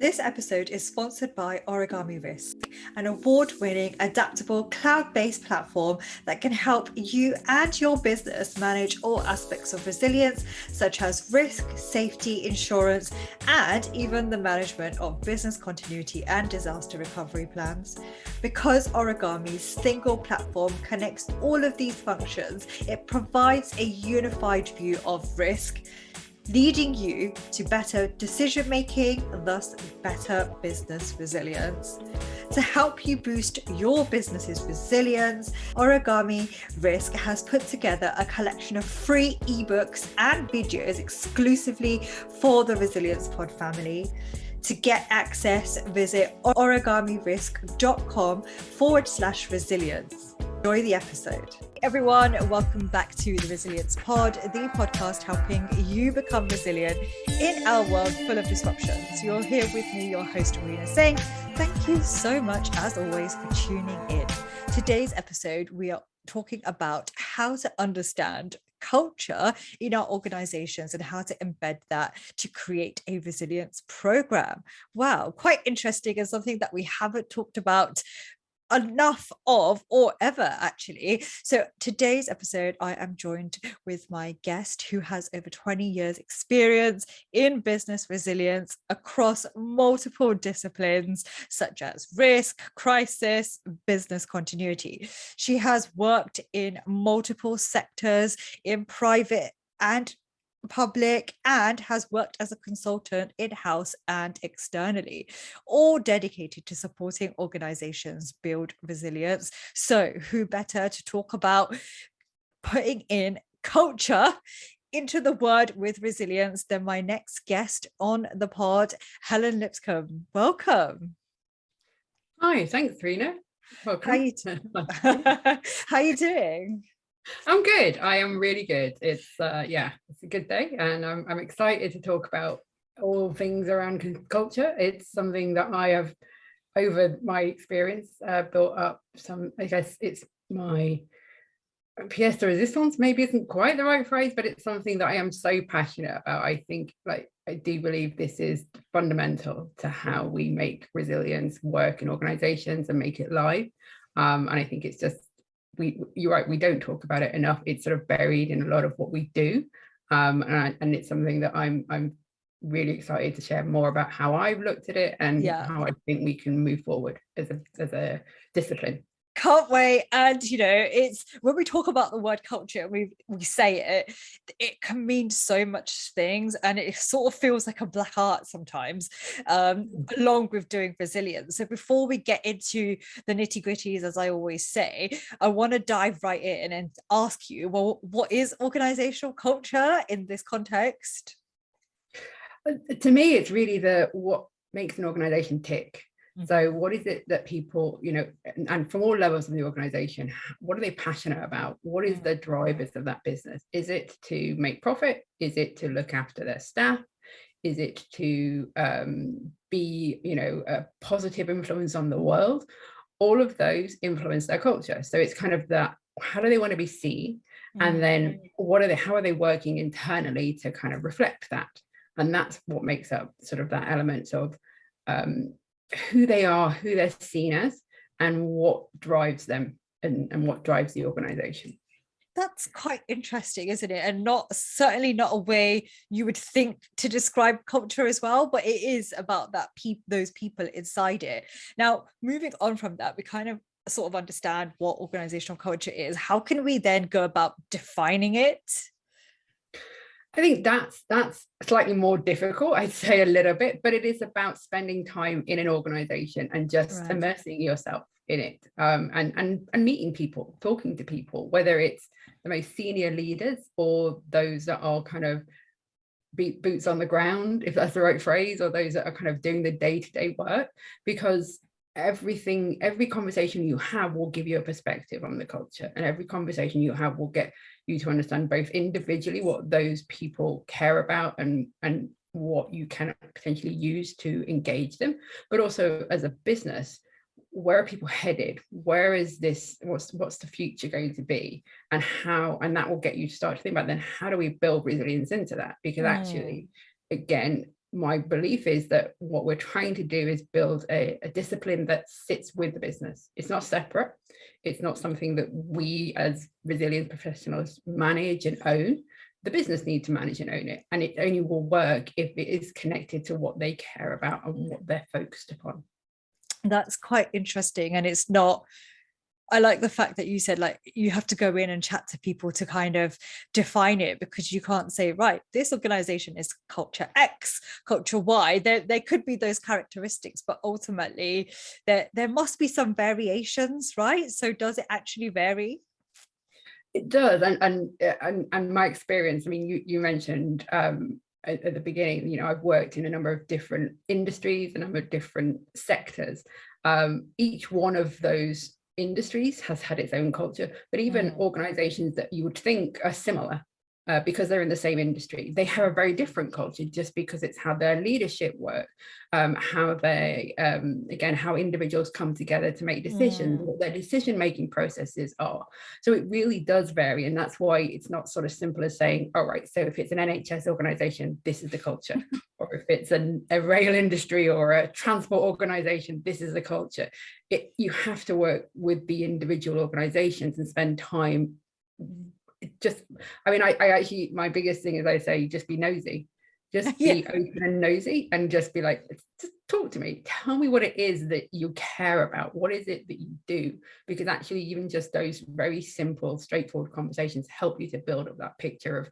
This episode is sponsored by Origami Risk, an award-winning, adaptable, cloud-based platform that can help you and your business manage all aspects of resilience, such as risk, safety, insurance, and even the management of business continuity and disaster recovery plans. Because Origami's single platform connects all of these functions, it provides a unified view of risk, leading you to better decision making, thus better business resilience. To help you boost your business's resilience, Origami Risk has put together a collection of free ebooks and videos exclusively for the Resilience Pod family. To get access, visit origamirisk.com/resilience. Enjoy the episode. Everyone, welcome back to the Resilience Pod, the podcast helping you become resilient in our world full of disruptions. You're here with me, your host, Arena, saying thank you so much, as always, for tuning in. Today's episode, we are talking about how to understand culture in our organizations and how to embed that to create a resilience program. Wow, quite interesting, and something that we haven't talked about enough of, or ever, actually. So today's episode, I am joined with my guest who has over 20 years experience in business resilience across multiple disciplines such as risk, crisis, business continuity. She has worked in multiple sectors in private and public, and has worked as a consultant in-house and externally, all dedicated to supporting organizations build resilience. So who better to talk about putting in culture into the word with resilience than my next guest on the pod, Helen Lipscombe. Welcome. Hi, thanks, Rena. Welcome. How you doing? I'm good. I am really good. It's it's a good day, and I'm excited to talk about all things around culture. It's something that I have, over my experience, built up some. I guess it's my pièce de résistance. Maybe isn't quite the right phrase, but it's something that I am so passionate about. I think, I do believe this is fundamental to how we make resilience work in organizations and make it live. And I think it's just. You're right, we don't talk about it enough. It's sort of buried in a lot of what we do, and it's something that I'm really excited to share more about how I've looked at it and how I think we can move forward as a discipline. Can't wait. And it's when we talk about the word culture, we say it can mean so much things, and it sort of feels like a black art sometimes, along with doing resilience. So before we get into the nitty-gritties, as I always say, I want to dive right in and ask you, well, what is organizational culture in this context? To me, it's really what makes an organization tick. So what is it that people, and from all levels of the organization, what are they passionate about? What is the drivers of that business? Is it to make profit? Is it to look after their staff? Is it to be, a positive influence on the world? All of those influence their culture. So it's kind of that, how do they want to be seen? And then how are they working internally to kind of reflect that? And that's what makes up sort of that element of who they are, who they're seen as, and what drives them and what drives the organization. That's quite interesting, isn't it? And certainly not a way you would think to describe culture as well, but it is about that those people inside it. Now, moving on from that, we kind of sort of understand what organizational culture is. How can we then go about defining it? I think that's slightly more difficult, I'd say, a little bit, but it is about spending time in an organization and just immersing yourself in it, and meeting people, talking to people, whether it's the most senior leaders or those that are kind of boots on the ground, if that's the right phrase, or those that are kind of doing the day-to-day work, because every conversation you have will give you a perspective on the culture, and every conversation you have will get you to understand both individually what those people care about and what you can potentially use to engage them, but also as a business, where are people headed? Where is this? What's the future going to be? And that will get you to start to think about then how do we build resilience into that? Because actually, again, my belief is that what we're trying to do is build a discipline that sits with the business. It's not separate. It's not something that we as resilience professionals manage and own. The business needs to manage and own it. And it only will work if it is connected to what they care about and what they're focused upon. That's quite interesting. And it's not, I like the fact that you said, like, you have to go in and chat to people to kind of define it, because you can't say, right, this organization is culture X, culture Y. There could be those characteristics, but ultimately there must be some variations, right? So does it actually vary? It does. And my experience, I mean, you mentioned at the beginning, you know, I've worked in a number of different industries, a number of different sectors. Each one of those industries has had its own culture, but even organizations that you would think are similar because they're in the same industry, they have a very different culture, just because it's how their leadership work, how they again, how individuals come together to make decisions, what their decision making processes are. So it really does vary, and that's why it's not sort of simple as saying, all right, so if it's an NHS organization, this is the culture, or if it's a rail industry or a transport organization, this is the culture. You have to work with the individual organizations and spend time. I actually, my biggest thing is, I say, just be nosy, just be open and nosy, and just be like, just talk to me, tell me what it is that you care about, what is it that you do, because actually even just those very simple, straightforward conversations help you to build up that picture of,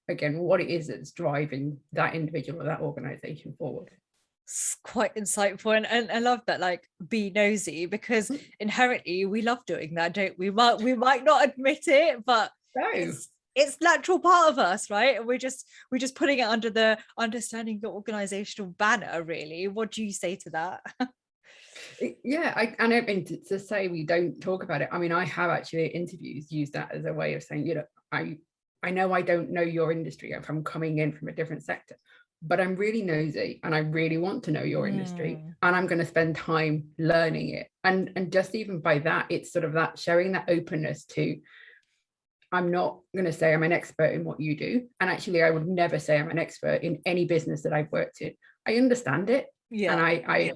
again, what it is that's driving that individual or that organization forward. It's quite insightful, and I love that, like, be nosy, because inherently we love doing that, don't we? We might not admit it, but it's natural part of us, right? And we're just putting it under the understanding your organizational banner, really. What do you say to that? Yeah, I don't mean to say we don't talk about it. I mean, I have actually interviews used that as a way of saying, you know, I know I don't know your industry if I'm coming in from a different sector, but I'm really nosy and I really want to know your industry, and I'm going to spend time learning it. And just even by that, it's sort of that showing that openness to, I'm not going to say I'm an expert in what you do. And actually, I would never say I'm an expert in any business that I've worked in. I understand it. And I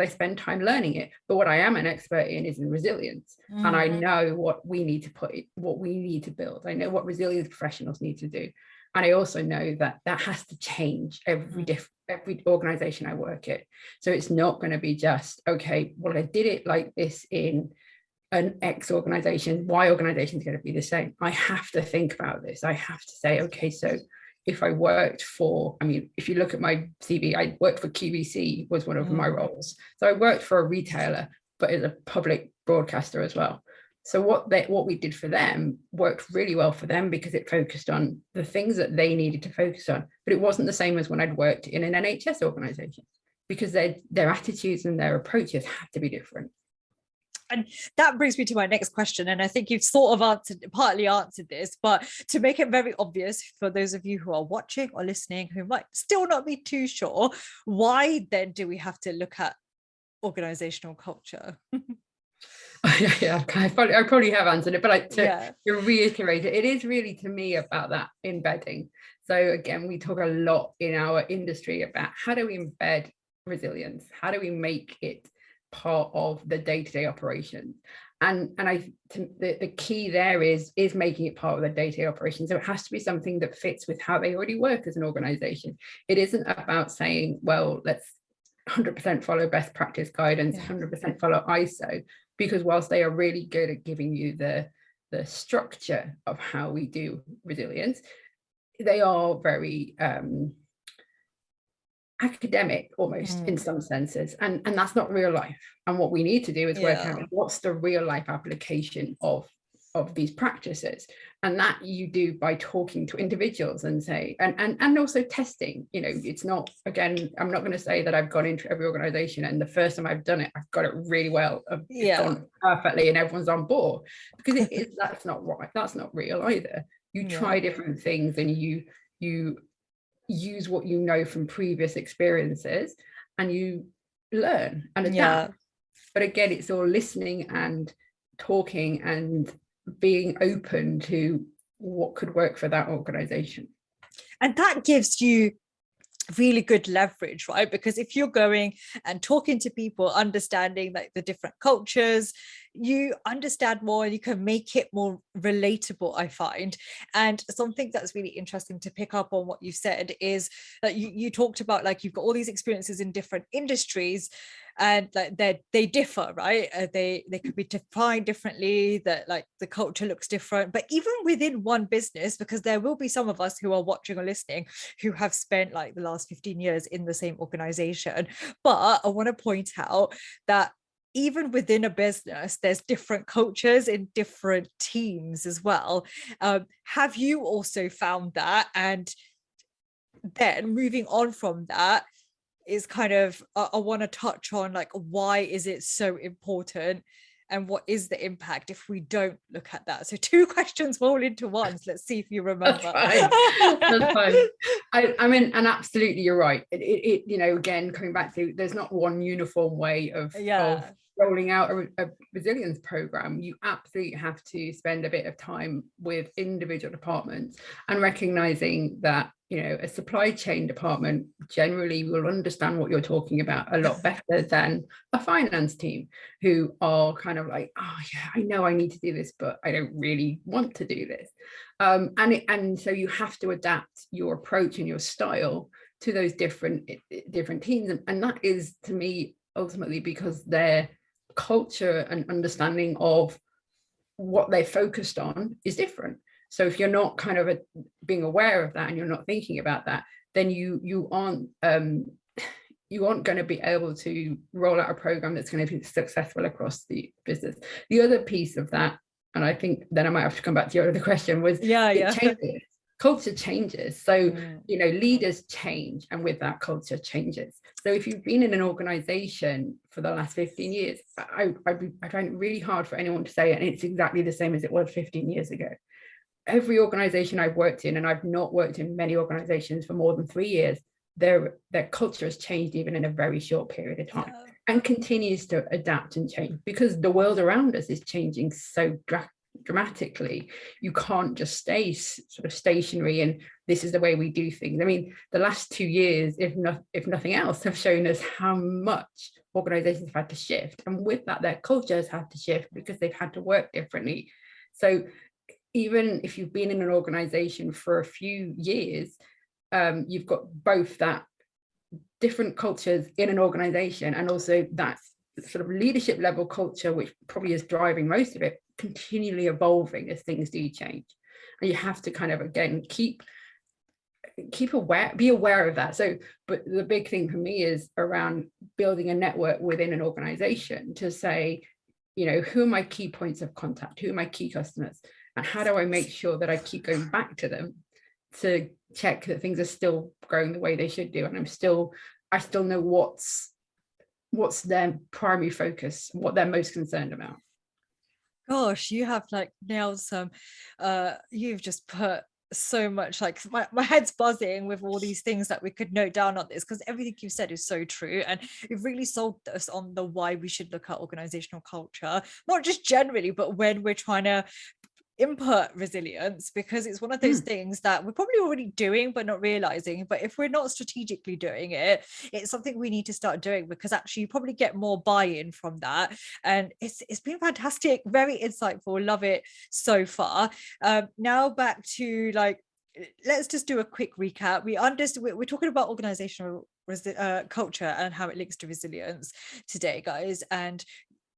spend time learning it. But what I am an expert in is in resilience. And I know what we need to build. I know what resilience professionals need to do. And I also know that has to change every organization I work at. So it's not going to be just, okay, well, I did it like this in an X organization, Y organization is going to be the same. I have to think about this. I have to say, okay, so if I worked for, I mean, if you look at my CV, I worked for QVC, was one of my roles. So I worked for a retailer, but as a public broadcaster as well. So what we did for them worked really well for them, because it focused on the things that they needed to focus on. But it wasn't the same as when I'd worked in an NHS organization, because their attitudes and their approaches had to be different. And that brings me to my next question. And I think you've sort of partly answered this, but to make it very obvious for those of you who are watching or listening who might still not be too sure, why then do we have to look at organizational culture? Yeah, I probably have answered it, but to reiterate it, it is really, to me, about that embedding. So again, we talk a lot in our industry about how do we embed resilience? How do we make it part of the day-to-day operations? And the key there is making it part of the day-to-day operations. So it has to be something that fits with how they already work as an organization. It isn't about saying, well, let's 100% follow best practice guidance, 100% follow ISO, because whilst they are really good at giving you the structure of how we do resilience, they are very academic almost in some senses, and that's not real life. And what we need to do is work out what's the real life application of these practices, and that you do by talking to individuals and say, and also testing. You know, it's not, again, I'm not going to say that I've gone into every organization and the first time I've done it, I've got it really well, it's gone perfectly and everyone's on board, because that's not right. That's not real either. You try different things and you use what you know from previous experiences, and you learn and adapt. But again, it's all listening and talking and being open to what could work for that organization. And that gives you really good leverage, right? Because if you're going and talking to people, understanding like the different cultures, you understand more and you can make it more relatable, I find. And something that's really interesting to pick up on what you said is that you talked about like you've got all these experiences in different industries, and like they differ, right? They could be defined differently, that like the culture looks different. But even within one business, because there will be some of us who are watching or listening who have spent like the last 15 years in the same organization, but I want to point out that even within a business, there's different cultures in different teams as well. Have you also found that? And then moving on from that is kind of, I want to touch on like, why is it so important and what is the impact if we don't look at that? So 2 questions roll into one. So let's see if you remember. That's fine. I mean, and absolutely, you're right. It you know, again, coming back to, there's not one uniform way of rolling out a resilience program. You absolutely have to spend a bit of time with individual departments and recognizing that, you know, a supply chain department generally will understand what you're talking about a lot better than a finance team, who are kind of like, oh yeah, I know I need to do this, but I don't really want to do this. And so you have to adapt your approach and your style to those different teams. And that is, to me, ultimately because their culture and understanding of what they're focused on is different. So if you're not kind of being aware of that and you're not thinking about that, then you aren't going to be able to roll out a program that's going to be successful across the business. The other piece of that, and I think then I might have to come back to your other question, was it changes. Culture changes. So, you know, leaders change, and with that, culture changes. So if you've been in an organization for the last 15 years, I find it really hard for anyone to say, and it's exactly the same as it was 15 years ago. Every organization I've worked in, and I've not worked in many organizations for more than 3 years, their culture has changed even in a very short period of time, and continues to adapt and change because the world around us is changing so dramatically. You can't just stay sort of stationary and this is the way we do things. I mean, the last 2 years, if nothing else, have shown us how much organizations have had to shift, and with that, their cultures have to shift because they've had to work differently. So even if you've been in an organization for a few years, you've got both that different cultures in an organization and also that sort of leadership level culture, which probably is driving most of it, continually evolving as things do change. And you have to kind of, again, be aware of that. So, but the big thing for me is around building a network within an organization to say, you know, who are my key points of contact? Who are my key customers? And how do I make sure that I keep going back to them to check that things are still growing the way they should do? And I still know what's their primary focus, what they're most concerned about. Gosh, you have like nailed some, you've just put so much, like my head's buzzing with all these things that we could note down on this, because everything you've said is so true, and you've really sold us on the why we should look at organizational culture, not just generally, but when we're trying to input resilience, because it's one of those things that we're probably already doing but not realizing. But if we're not strategically doing it, it's something we need to start doing, because actually you probably get more buy-in from that. And it's been fantastic, very insightful, love it so far. Now back to like, let's just do a quick recap. We're talking about organizational culture and how it links to resilience today, guys. And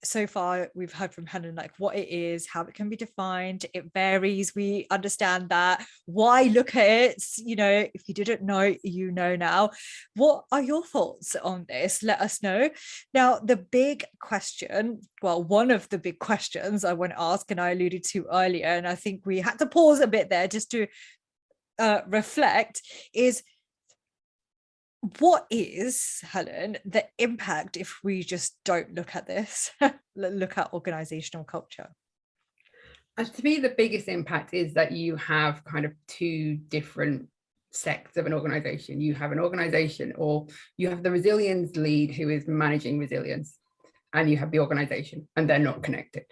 so far we've heard from Helen like what it is, how it can be defined, it varies, we understand that. Why look at it, you know, if you didn't know, you know now. What are your thoughts on this? Let us know. Now the big question, well, one of the big questions I want to ask, and I alluded to earlier, and I think we had to pause a bit there just to reflect, is what is, Helen, the impact if we just don't look at this, look at organizational culture? And to me, the biggest impact is that you have kind of 2 different sects of an organization. You have an organization, or you have the resilience lead who is managing resilience, and you have the organization, and they're not connected.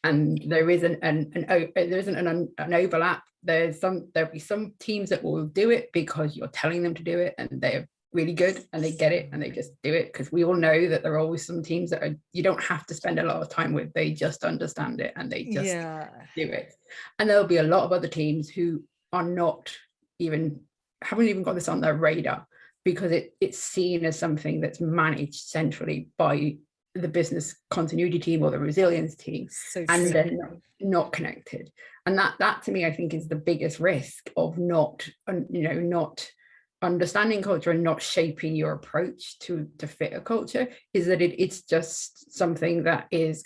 and there isn't an overlap. There'll be some teams that will do it because you're telling them to do it, and they're really good and they get it and they just do it, because we all know that there are always some teams that you don't have to spend a lot of time with. They just understand it and they just do it. And there'll be a lot of other teams who are haven't even got this on their radar, because it's seen as something that's managed centrally by the business continuity team or the resilience team, and they're not connected. And that to me, I think, is the biggest risk of not understanding culture and not shaping your approach to fit a culture, is that it's just something that is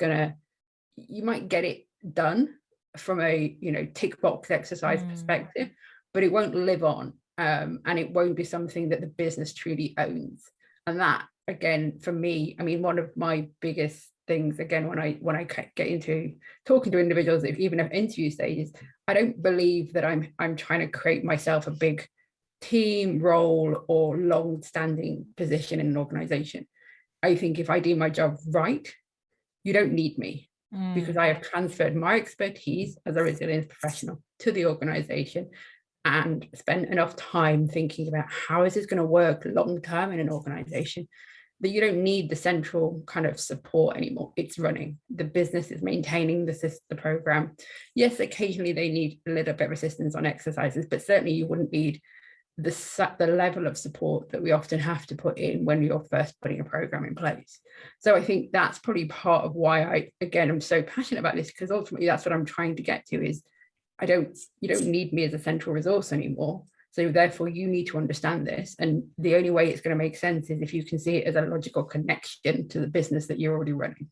you might get it done from a tick box exercise perspective, but it won't live on, and it won't be something that the business truly owns. And that, again, for me, I mean, one of my biggest things, again, when I get into talking to individuals, even at interview stages, I don't believe that I'm trying to create myself a big team role or long-standing position in an organization. I think if I do my job right, you don't need me, because I have transferred my expertise as a resilience professional to the organization and spent enough time thinking about how is this going to work long term in an organization, that you don't need the central kind of support anymore. It's running. The business is maintaining the program. Yes, occasionally they need a little bit of assistance on exercises, but certainly you wouldn't need the level of support that we often have to put in when you're first putting a program in place. So I think that's probably part of why I'm so passionate about this, because ultimately that's what I'm trying to get to, is you don't need me as a central resource anymore. So therefore you need to understand this. And the only way it's going to make sense is if you can see it as a logical connection to the business that you're already running.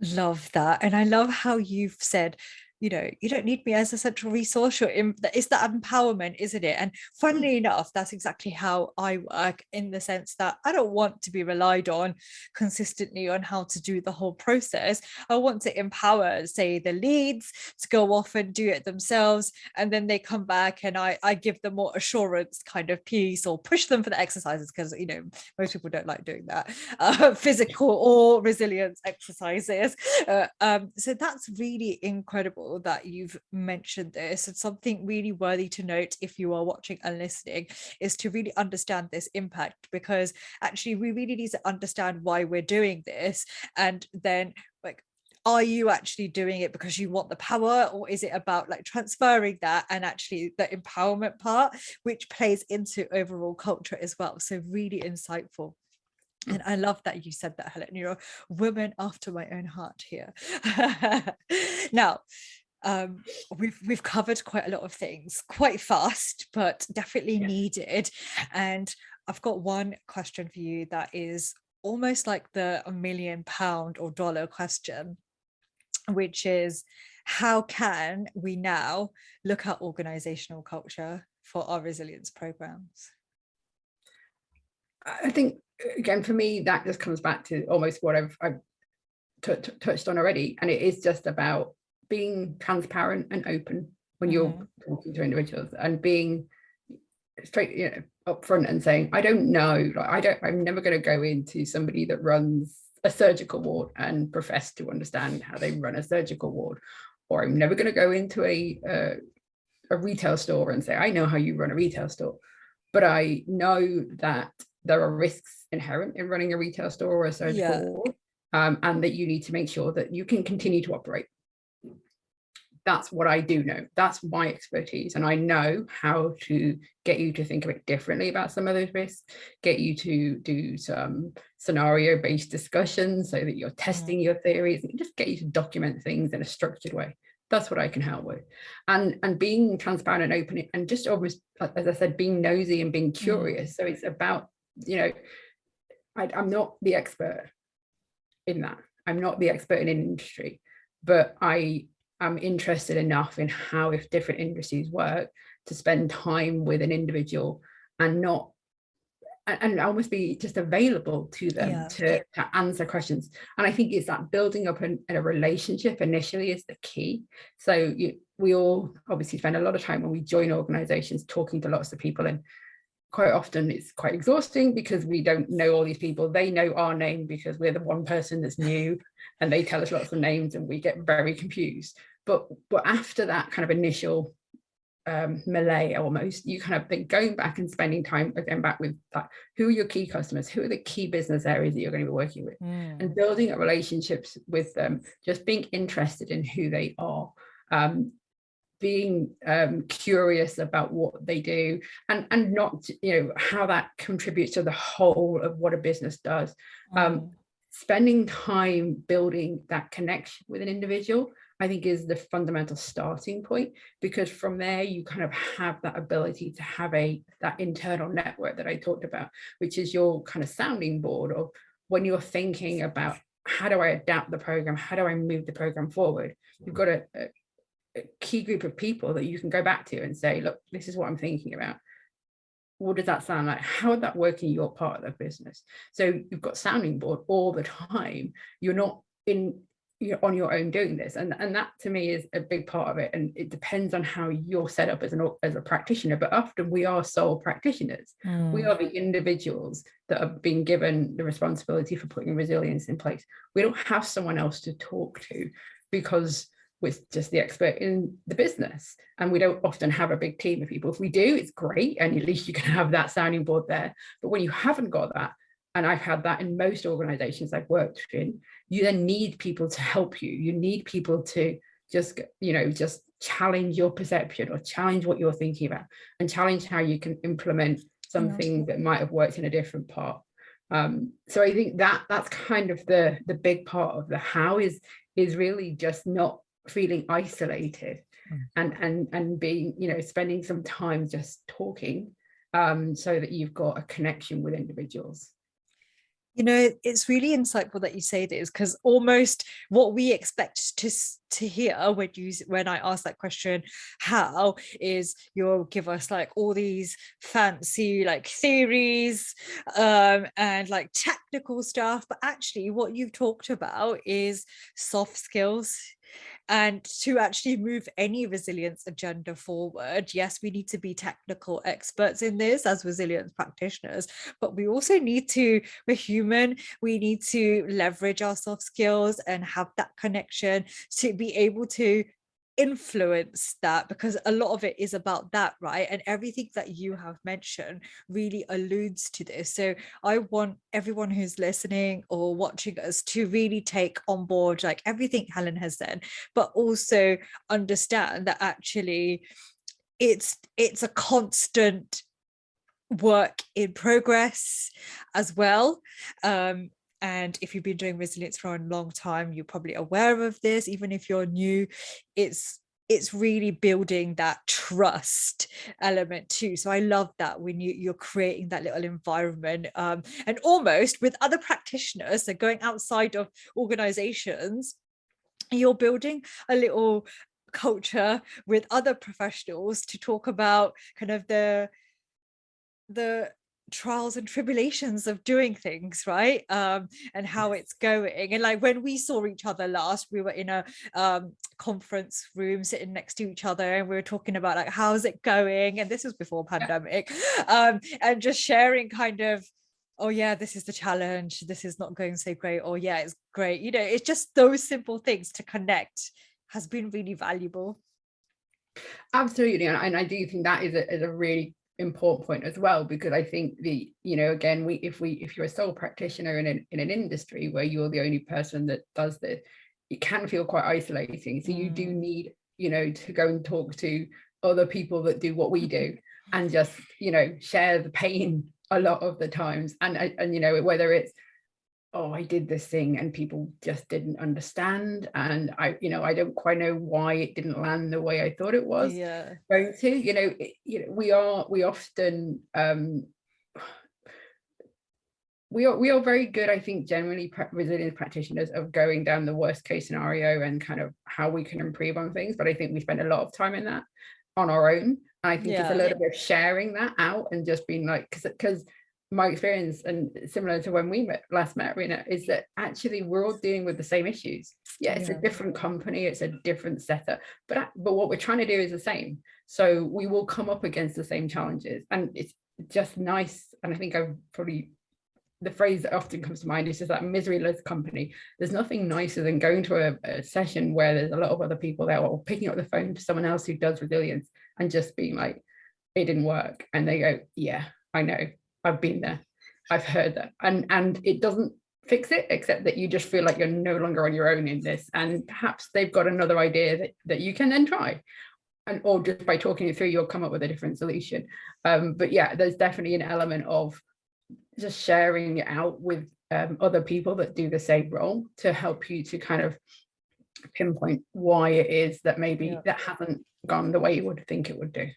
Love that. And I love how you've said, you don't need me as a central resource. It's that empowerment, isn't it? And funnily enough, that's exactly how I work, in the sense that I don't want to be relied on consistently on how to do the whole process. I want to empower, say, the leads to go off and do it themselves, and then they come back and I give them more assurance kind of piece, or push them for the exercises, because most people don't like doing that, physical or resilience exercises. So that's really incredible that you've mentioned this. And something really worthy to note, if you are watching and listening, is to really understand this impact, because actually we really need to understand why we're doing this. And then, like, are you actually doing it because you want the power, or is it about like transferring that and actually the empowerment part, which plays into overall culture as well? So really insightful. And I love that you said that, Helen. You're a woman after my own heart here. Now, we've covered quite a lot of things quite fast, but definitely needed. And I've got one question for you that is almost like the £1 million or dollar question, which is, how can we now look at organizational culture for our resilience programs? I think, again, for me, that just comes back to almost what I've touched on already. And it is just about being transparent and open when you're talking to individuals, and being straight, upfront, and saying, I don't know, I'm never going to go into somebody that runs a surgical ward and profess to understand how they run a surgical ward, or I'm never going to go into a retail store and say, I know how you run a retail store. But I know that there are risks inherent in running a retail store or a surgical ward, and that you need to make sure that you can continue to operate. That's what I do know. That's my expertise. And I know how to get you to think a bit differently about some of those risks, get you to do some scenario-based discussions so that you're testing your theories, and just get you to document things in a structured way. That's what I can help with. And being transparent and open, and just almost, as I said, being nosy and being curious. So it's about, I'm not the expert in that. I'm not the expert in an industry, but I'm interested enough in how, if different industries work, to spend time with an individual and almost be just available to them to answer questions. And I think it's that building up a relationship initially is the key. So we all obviously spend a lot of time when we join organizations talking to lots of people, and quite often it's quite exhausting because we don't know all these people. They know our name because we're the one person that's new, and they tell us lots of names and we get very confused. But after that kind of initial melee, almost, you kind of think going back and spending time again back with that, who are your key customers, who are the key business areas that you're going to be working with, and building up relationships with them, just being interested in who they are, being curious about what they do, and not, you know, how that contributes to the whole of what a business does. Spending time building that connection with an individual, I think, is the fundamental starting point, because from there you kind of have that ability to have that internal network that I talked about, which is your kind of sounding board of when you're thinking about how do I adapt the program, how do I move the program forward. You've got a key group of people that you can go back to and say, look, this is what I'm thinking about. What does that sound like? How would that work in your part of the business? So you've got sounding board all the time. You're not on your own doing this, and that to me is a big part of it. And it depends on how you're set up as a practitioner, but often we are sole practitioners. We are the individuals that have been given the responsibility for putting resilience in place. We don't have someone else to talk to because we're just the expert in the business, and we don't often have a big team of people. If we do, it's great, and at least you can have that sounding board there. But when you haven't got that, and I've had that in most organizations I've worked in, you then need people to help you. You need people to just challenge your perception, or challenge what you're thinking about, and challenge how you can implement something that might have worked in a different part. So I think that's kind of the big part of the how is really just not feeling isolated, and being, spending some time just talking, so that you've got a connection with individuals. It's really insightful that you say this, because almost what we expect to hear when I ask that question, how, is you'll give us like all these fancy like theories and like technical stuff, but actually what you've talked about is soft skills. And to actually move any resilience agenda forward, yes, we need to be technical experts in this as resilience practitioners, but we also we're human, we need to leverage our soft skills and have that connection to be able to influence that, because a lot of it is about that, right? And everything that you have mentioned really alludes to this. So I want everyone who's listening or watching us to really take on board like everything Helen has said, but also understand that actually it's a constant work in progress as well. And if you've been doing resilience for a long time, you're probably aware of this. Even if you're new, it's really building that trust element too. So I love that when you're creating that little environment, and almost with other practitioners, so going outside of organizations, you're building a little culture with other professionals to talk about kind of the trials and tribulations of doing things, right? And how it's going. And like when we saw each other last, we were in a conference room sitting next to each other, and we were talking about like, how's it going? And this was before pandemic. And just sharing kind of, oh yeah, this is the challenge, this is not going so great, or yeah, it's great. It's just those simple things to connect has been really valuable. Absolutely. And I do think that is a really important point as well, because I think again, if you're a sole practitioner in an industry where you're the only person that does this, it can feel quite isolating. So you do need to go and talk to other people that do what we do, and just share the pain a lot of the times, and whether it's, oh, I did this thing and people just didn't understand, and I don't quite know why it didn't land the way I thought it was going to. We often we are very good, I think, generally resilience practitioners, of going down the worst case scenario and kind of how we can improve on things. But I think we spend a lot of time in that on our own. And I think it's a little bit of sharing that out and just being like, because my experience, and similar to when we last met, Rena, is that actually we're all dealing with the same issues. It's a different company, it's a different setup, but what we're trying to do is the same. So we will come up against the same challenges, and just nice. And I think I've probably, the phrase that often comes to mind is just that misery loves company. There's nothing nicer than going to a session where there's a lot of other people there, or picking up the phone to someone else who does resilience and just being like, it didn't work. And they go, yeah, I know, I've been there, I've heard that. And it doesn't fix it, except that you just feel like you're no longer on your own in this. And perhaps they've got another idea that you can then try. And or just by talking it through, you'll come up with a different solution. But yeah, there's definitely an element of just sharing it out with other people that do the same role to help you to kind of pinpoint why it is that maybe that hasn't gone the way you would think it would do.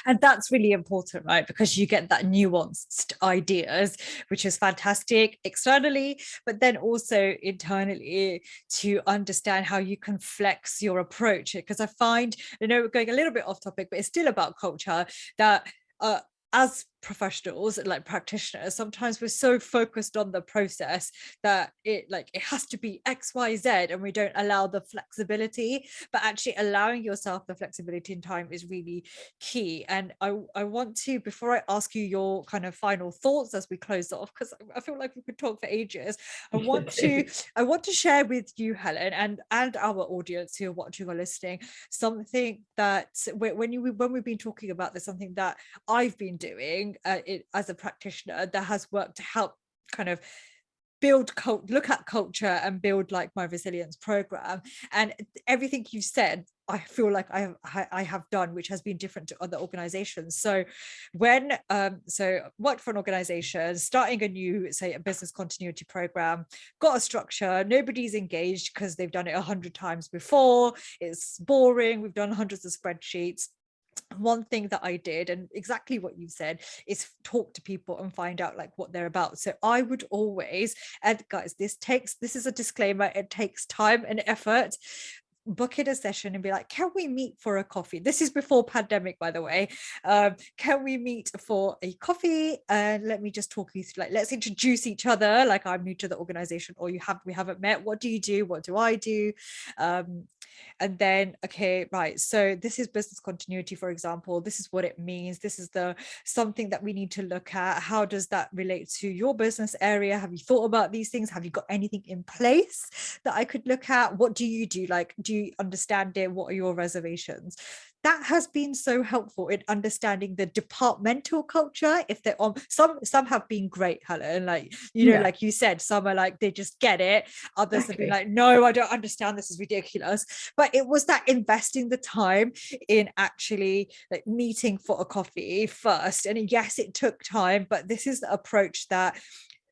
And that's really important, right? Because you get that nuanced ideas, which is fantastic externally, but then also internally to understand how you can flex your approach. Because I find, we're going a little bit off topic, but it's still about culture, that as professionals, like practitioners, sometimes we're so focused on the process that it has to be XYZ, and we don't allow the flexibility. But actually allowing yourself the flexibility in time is really key. And I want to, before I ask you your kind of final thoughts as we close off, because I feel like we could talk for ages, I want to share with you, Helen, and our audience who are watching or listening, something that when we've been talking about this, something that I've been doing as a practitioner that has worked to help kind of look at culture and build like my resilience program. And everything you said, I feel like I have done, which has been different to other organizations. So when worked for an organization, starting a new, say, a business continuity program, got a structure, nobody's engaged because they've done it 100 times before, it's boring, we've done hundreds of spreadsheets. One thing that I did, and exactly what you said, is talk to people and find out like what they're about. So I would always, and guys, this is a disclaimer, it takes time and effort, book in a session and be like, can we meet for a coffee? This is before pandemic, by the way. Can we meet for a coffee? And let me just talk you through, like, let's introduce each other. Like, I'm new to the organization, or we haven't met. What do you do? What do I do? And then, okay, right, so this is business continuity, for example. This is what it means. This is something that we need to look at. How does that relate to your business area? Have you thought about these things? Have you got anything in place that I could look at? What do you do? Like, do you understand it? What are your reservations? That has been so helpful in understanding the departmental culture. If they're on, some have been great, Helen, like, like you said, some are like, they just get it. Others have been like, no, I don't understand, this is ridiculous. But it was that investing the time in actually like meeting for a coffee first. And yes, it took time, but this is the approach that,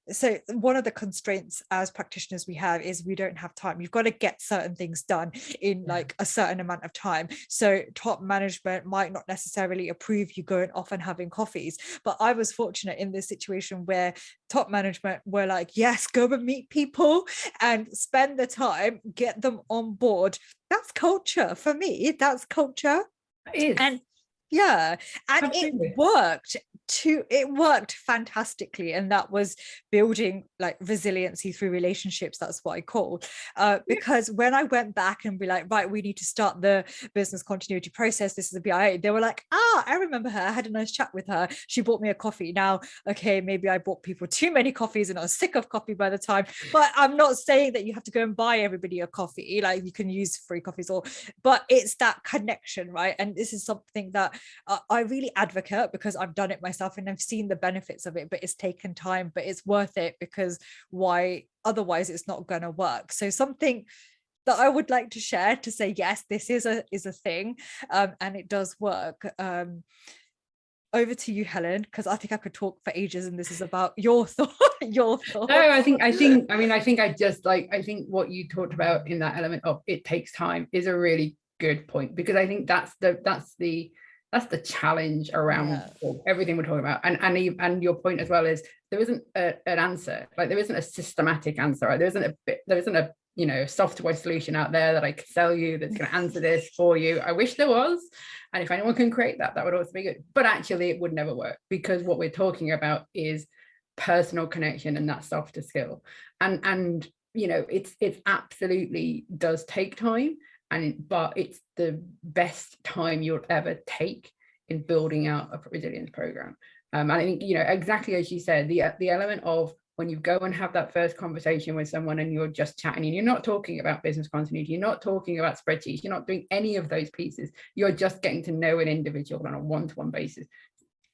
so one of the constraints as practitioners we have is we don't have time. You've got to get certain things done in like a certain amount of time. So top management might not necessarily approve you going off and having coffees. But I was fortunate in this situation where top management were like, yes, go and meet people and spend the time, get them on board. That's culture for me. That's culture. It is. And yeah, and Absolutely. it worked fantastically, and that was building like resiliency through relationships. That's what I call because when I went back and be like, right, we need to start the business continuity process, this is the BIA, they were like, I remember her, I had a nice chat with her, she bought me a coffee. Now, okay, maybe I bought people too many coffees and I was sick of coffee by the time, but I'm not saying that you have to go and buy everybody a coffee, like you can use free coffees, but it's that connection, right? And this is something that I really advocate because I've done it myself and I've seen the benefits of it, but it's taken time, but it's worth it, because why otherwise it's not going to work. So something that I would like to share to say, yes, this is a thing, and it does work. Over to you, Helen, because I think I could talk for ages, and this is about your thoughts. No, I think what you talked about in that element of it takes time is a really good point, because I think that's the challenge around everything we're talking about. And your point as well is there isn't an answer, like there isn't a systematic answer, right? There isn't a software solution out there that I could sell you that's going to answer this for you. I wish there was, and if anyone can create that would also be good, but actually it would never work, because what we're talking about is personal connection and that softer skill, and it's absolutely does take time, but it's the best time you'll ever take in building out a resilience program. And I think, exactly as you said, the element of when you go and have that first conversation with someone and you're just chatting and you're not talking about business continuity, you're not talking about spreadsheets, you're not doing any of those pieces, you're just getting to know an individual on a one-to-one basis.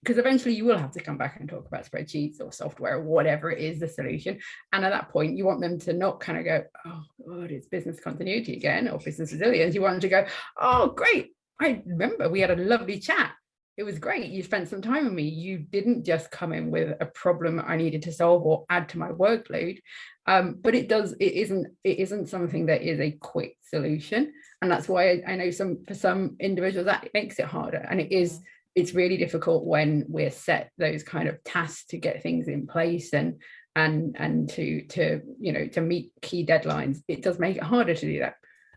Because eventually you will have to come back and talk about spreadsheets or software or whatever it is, the solution. And at that point, you want them to not kind of go, oh God, it's business continuity again, or business resilience. You want them to go, oh, great. I remember we had a lovely chat. It was great. You spent some time with me. You didn't just come in with a problem I needed to solve or add to my workload. But it isn't something that is a quick solution. And that's why I know for some individuals that makes it harder. And it's really difficult when we're set those kind of tasks to get things in place and to meet key deadlines. It does make it harder to do that.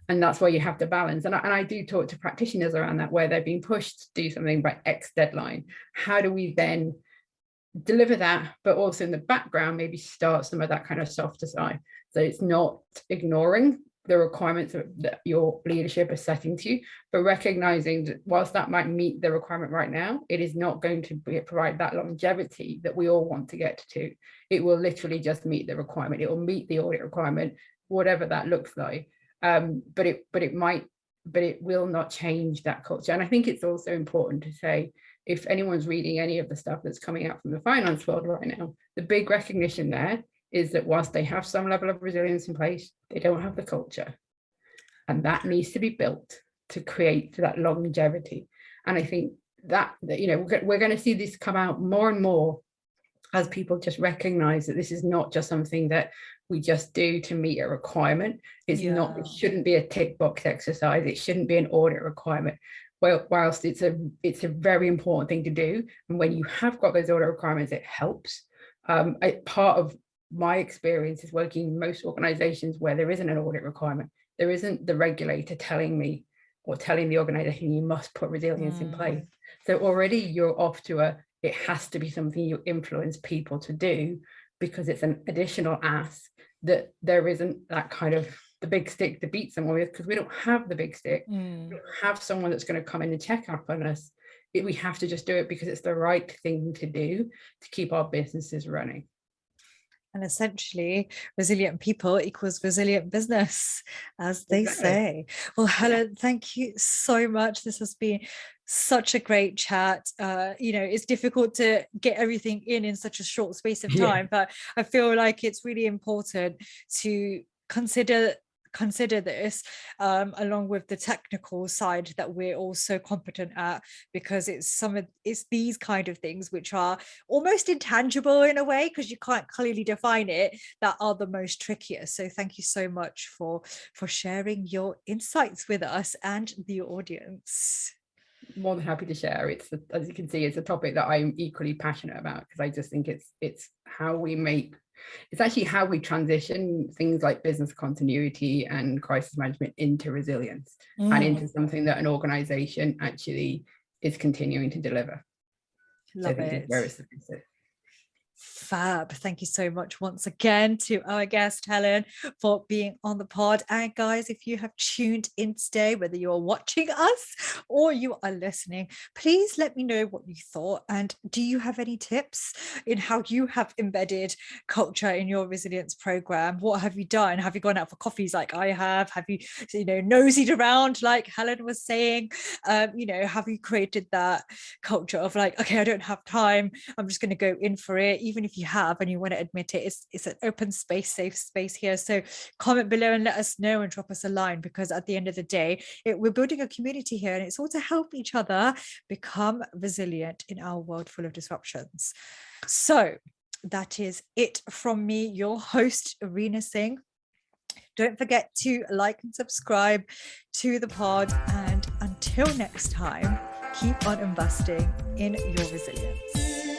And that's why you have to balance. And I do talk to practitioners around that, where they're being pushed to do something by X deadline. How do we then deliver that, but also in the background, maybe start some of that kind of softer side? So it's not ignoring the requirements that your leadership is setting to you, but recognizing that whilst that might meet the requirement right now, it is not going to provide that longevity that we all want to get to. It will literally just meet the requirement. It will meet the audit requirement, whatever that looks like. But it will not change that culture. And I think it's also important to say, if anyone's reading any of the stuff that's coming out from the finance world right now, the big recognition there is that whilst they have some level of resilience in place, they don't have the culture. And that needs to be built to create that longevity. And I think that we're going to see this come out more and more as people just recognize that this is not just something that we just do to meet a requirement. It shouldn't be a tick box exercise. It shouldn't be an audit requirement. Well, whilst it's a very important thing to do, and when you have got those audit requirements, it helps. Part of my experience is working in most organizations where there isn't an audit requirement. There isn't the regulator telling me or telling the organization you must put resilience in place. So already you're off to it has to be something you influence people to do, because it's an additional ask that there isn't that kind of the big stick to beat someone with, because we don't have the big stick. We don't have someone that's going to come in and check up on us. We have to just do it because it's the right thing to do to keep our businesses running. And essentially, resilient people equals resilient business, as they say. Well, Helen, thank you so much. This has been such a great chat. It's difficult to get everything in such a short space of time, but I feel like it's really important to consider this along with the technical side that we're also competent at, because it's these kind of things which are almost intangible in a way, because you can't clearly define it, that are the most trickiest. So thank you so much for sharing your insights with us and the audience. More than happy to share. As you can see, it's a topic that I'm equally passionate about, because I just think it's actually how we transition things like business continuity and crisis management into resilience and into something that an organization actually is continuing to deliver. Love it. Fab. Thank you so much once again to our guest Helen for being on the pod. And guys, if you have tuned in today, whether you're watching us or you are listening, please let me know what you thought. And do you have any tips in how you have embedded culture in your resilience program? What have you done? Have you gone out for coffees like I have? Have you nosied around like Helen was saying? Have you created that culture of like, okay, I don't have time, I'm just going to go in for it? Even if you have and you want to admit it, it's an open space, safe space here. So comment below and let us know and drop us a line, because at the end of the day, we're building a community here, and it's all to help each other become resilient in our world full of disruptions. So that is it from me, your host, Arena Singh. Don't forget to like and subscribe to the pod, and until next time, keep on investing in your resilience.